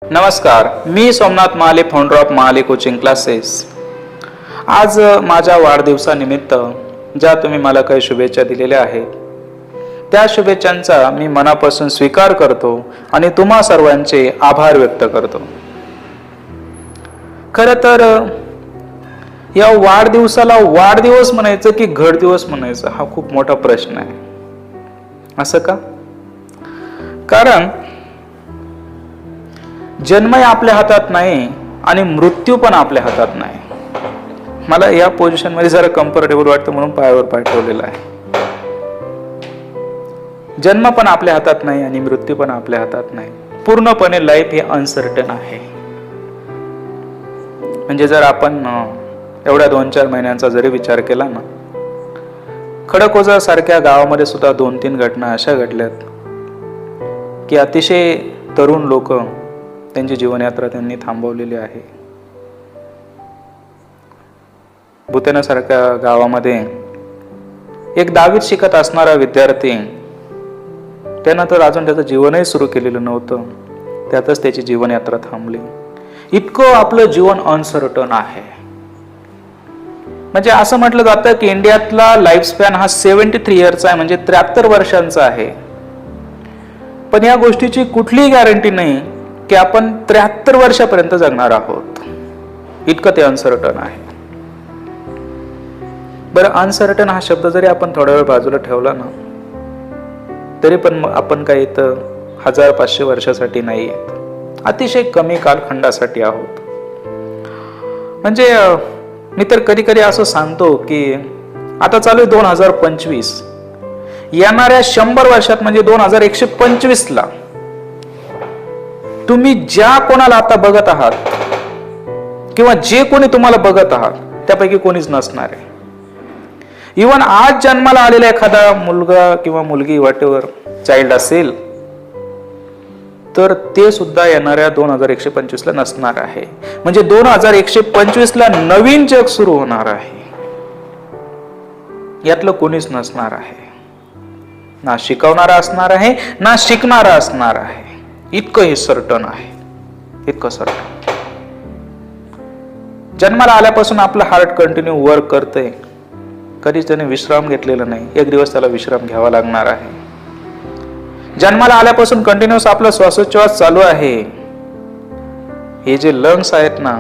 नमस्कार, मी Somnath Mahale, founder of Mahale coaching classes. आज माझ्या वाढदिवसानिमित्त ज्या तुम्ही मला काही शुभेच्छा दिलेल्या आहेत त्या शुभेच्छांचा मी मनापासून स्वीकार करतो आणि तुम्हा सर्वांचे आभार व्यक्त करतो. खरं तर या वाढदिवसाला वाढदिवस म्हणायचं की घडदिवस म्हणायचं हा खूप मोठा प्रश्न आहे. असं का? कारण जन्मही आपल्या हातात नाही आणि मृत्यू पण आपल्या हातात नाही. मला या पोझिशन मध्ये जरा कम्फर्टेबल वाटतं म्हणून पायावर पाय ठेवलेला आहे. जन्म पण आपल्या हातात नाही आणि मृत्यू पण आपल्या हातात नाही. पूर्णपणे लाईफ हे अनसर्टन आहे. म्हणजे जर आपण एवढ्या 2-4 महिन्यांचा जरी विचार केला ना, खडकवासला सारख्या गावामध्ये सुद्धा 2-3 घटना अशा घडल्यात की अतिशय तरुण लोक त्यांची जीवनयात्रा त्यांनी थांबवलेली आहे. भूतेना सारख्या गावामध्ये एक 10वीत शिकत असणारा विद्यार्थी, त्यानं तर अजून त्याचं जीवनही सुरू केलेलं नव्हतं, त्यातच त्याची जीवनयात्रा थांबली. इतकं आपलं जीवन अनसर्टन आहे. म्हणजे असं म्हटलं जातं की इंडियातला लाईफ स्पॅन हा 73 इयर्सचा आहे, म्हणजे 73 वर्षांचा आहे. पण या गोष्टीची कुठलीही गॅरंटी नाही की आपण 73 वर्षापर्यंत जगणार आहोत. इतकं ते अनसर्टन आहे. बरं, अनसर्टन हा शब्द जरी आपण थोडा वेळ बाजूला ठेवला ना, तरी पण आपण काही इथं 1500 वर्षासाठी नाही आहेत, अतिशय कमी कालखंडासाठी आहोत. म्हणजे मी तर कधी कधी असं सांगतो की आता चालू आहे 2025, येणाऱ्या 100 वर्षात म्हणजे 2125 ला तुम्ही ज्या कोणाला आता बघत आहात किंवा जे कोणी तुम्हाला बघत आहात त्यापैकी कोणीच नसणार आहे. इवन आज जन्माला आलेला एखादा मुलगा किंवा मुलगी वाटेवर चाइल्ड असेल तर ते सुद्धा येणाऱ्या 2125 ला नसणार आहे. म्हणजे 2125 ला नवीन जग सुरू होणार आहे. यातलं कोणीच नसणार आहे. ना शिकवणारा असणार आहे ना शिकणारा असणार आहे. इतकं हे सर्टन आहे, इतकं सर्टन. जन्माला आल्यापासून आपलं हार्ट कंटिन्यू वर्क करतंय, कधीच त्याने विश्राम घेतलेला नाही. एक दिवस त्याला विश्राम घ्यावा लागणार आहे. जन्माला आल्यापासून कंटिन्युअस आपला श्वासोच्छवास चालू आहे. हे जे लंग्स आहेत ना,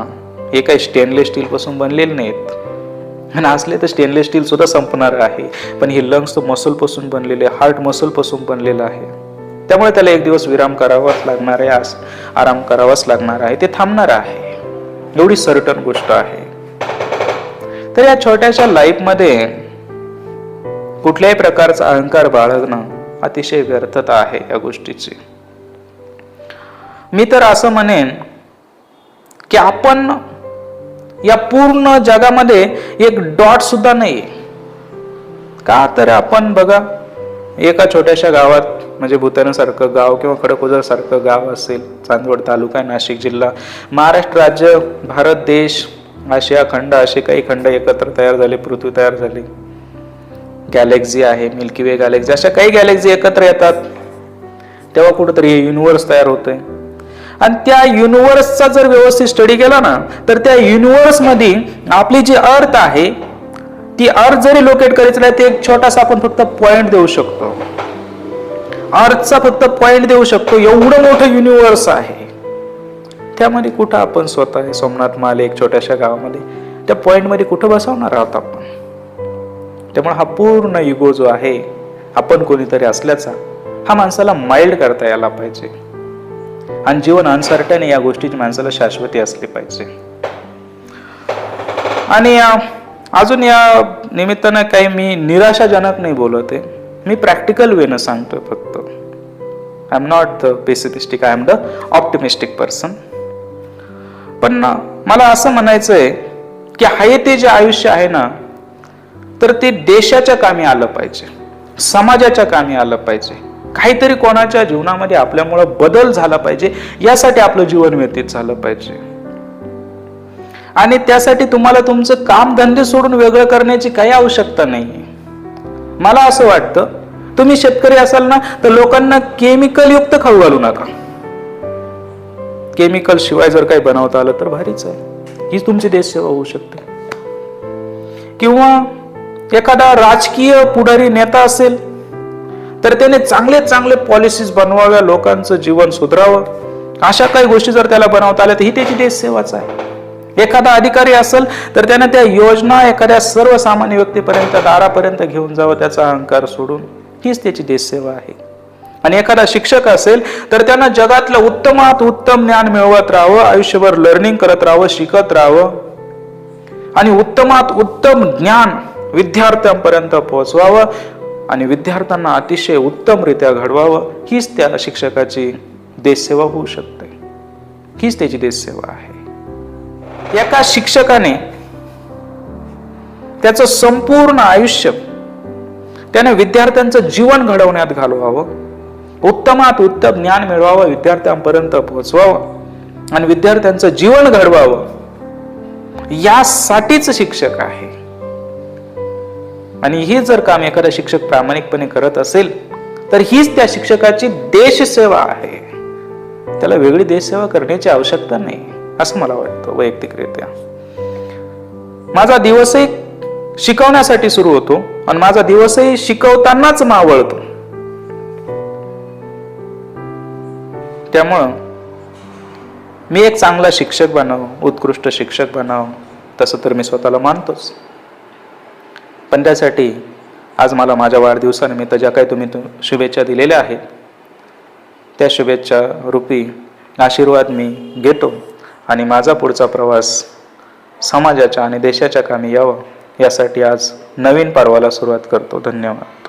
हे काही स्टेनलेस स्टील पासून बनलेले नाहीत, आणि असले तर स्टेनलेस स्टील सुद्धा संपणार आहे. पण हे लंग्स तो मसल पासून बनलेले, हार्ट मसल पासून बनलेलं आहे. त्यामुळे त्याला एक दिवस विराम करावाच लागणार आहे, आराम करावाच लागणार आहे, ते थांबणार आहे. एवढी सर्टन गोष्ट आहे. तर या छोट्याशा लाईफ मध्ये कुठल्याही प्रकारचा अहंकार बाळगणं अतिशय व्यर्थता आहे या गोष्टीची. मी तर असं म्हणेन की आपण या पूर्ण जगामध्ये एक डॉट सुद्धा नाही. का तर आपण बघा, एका छोट्याशा गावात म्हणजे भूताना सारखं गाव किंवा खडकवासला सारखं गाव असेल, चांदवड तालुका, नाशिक जिल्हा, महाराष्ट्र राज्य, भारत देश, आशिया खंड, असे काही खंड एकत्र तयार झाले, पृथ्वी तयार झाली, गॅलेक्सी आहे, मिल्की वे गॅलेक्सी, अशा काही गॅलेक्सी एकत्र येतात तेव्हा कुठेतरी युनिव्हर्स तयार होतंय. आणि त्या युनिव्हर्सचा जर व्यवस्थित स्टडी केला ना, तर त्या युनिव्हर्स मध्ये आपली जी अर्थ आहे ती अर्थ जरी लोकेट करायचं नाही, ते एक छोटासा आपण फक्त पॉइंट देऊ शकतो. अर्थचा फक्त पॉइंट देऊ शकतो, एवढं मोठं युनिव्हर्स आहे. त्यामध्ये कुठं आपण स्वतः आहे सोमनाथ महाले एक छोट्याशा गावामध्ये, त्या पॉइंट मध्ये कुठं बसवणार आहोत आपण? त्यामुळे हा पूर्ण युगो जो आहे, आपण कोणीतरी असल्याचा, हा माणसाला माइल्ड करता यायला पाहिजे. आणि जीवन अनसर्टन या गोष्टीची माणसाला शाश्वती असली पाहिजे. आणि अजून या निमित्तानं काही मी निराशाजनक नाही बोलत आहे, मी प्रॅक्टिकल वेनं सांगतोय फक्त. I am not the pessimistic, I am the optimistic person. पण मला असं म्हणायचंय की हाय ते जे आयुष्य आहे ना, तर ते देशाच्या कामी आलं पाहिजे, समाजाच्या कामी आलं पाहिजे, काहीतरी कोणाच्या जीवनामध्ये आपल्यामुळे बदल झाला पाहिजे, यासाठी आपलं जीवन व्यतीत झालं पाहिजे. आणि त्यासाठी तुम्हाला तुमचं काम धंदे सोडून वेगळं करण्याची काही आवश्यकता नाहीये. मला असं वाटतं, तुम्ही शेतकरी असाल ना, तर लोकांना केमिकल युक्त खाऊ घालू नका. केमिकल शिवाय जर काही बनवता आलं तर भारीच आहे. हीच तुमची देशसेवा होऊ शकते. किंवा एखादा राजकीय पुढारी नेता असेल तर त्याने चांगले चांगले पॉलिसीज बनवाव्या, लोकांचं जीवन सुधारावं, अशा काही गोष्टी जर त्याला बनवता आल्या तर ही त्याची देशसेवाच आहे. एखादा अधिकारी असेल तर त्याने त्या योजना एखाद्या सर्वसामान्य व्यक्तीपर्यंत, दारापर्यंत घेऊन जावं, त्याचा अहंकार सोडून, हीच त्याची देशसेवा आहे. आणि एखादा शिक्षक असेल तर त्यानं जगातलं उत्तमात उत्तम ज्ञान मिळवत राहावं, आयुष्यभर लर्निंग करत राहावं, शिकत राहावं आणि उत्तमात उत्तम ज्ञान विद्यार्थ्यांपर्यंत पोहोचवावं आणि विद्यार्थ्यांना अतिशय उत्तमरित्या घडवावं. हीच त्या शिक्षकाची देशसेवा होऊ शकते. हीच त्याची देशसेवा आहे. एका शिक्षकाने त्याचं संपूर्ण आयुष्य त्याने विद्यार्थ्यांचं जीवन घडवण्यात घालवावं, उत्तमात उत्तम ज्ञान मिळवावं, विद्यार्थ्यांपर्यंत पोहोचवावं आणि विद्यार्थ्यांचं जीवन घडवावं, यासाठीच शिक्षक आहे. आणि हे जर काम एखादा शिक्षक प्रामाणिकपणे करत असेल तर हीच त्या शिक्षकाची देशसेवा आहे. त्याला वेगळी देशसेवा करण्याची आवश्यकता नाही, असं मला वाटतं वैयक्तिकरित्या. माझा दिवसही शिकवण्यासाठी सुरू होतो आणि माझा दिवसही शिकवतानाच मावळतो. त्यामुळं मी एक चांगला शिक्षक बनावं, उत्कृष्ट शिक्षक बनावं, तसं तर मी स्वतःला मानतोच. पण त्यासाठी आज मला माझ्या वाढदिवसानिमित्त ज्या काही तुम्ही शुभेच्छा दिलेल्या आहेत त्या शुभेच्छा रूपी आशीर्वाद मी घेतो आणि माझा पुढचा प्रवास समाजाच्या आणि देशाच्या कामी यावं यासाठी आज नवीन पर्वाला सुरुवात करतो. धन्यवाद.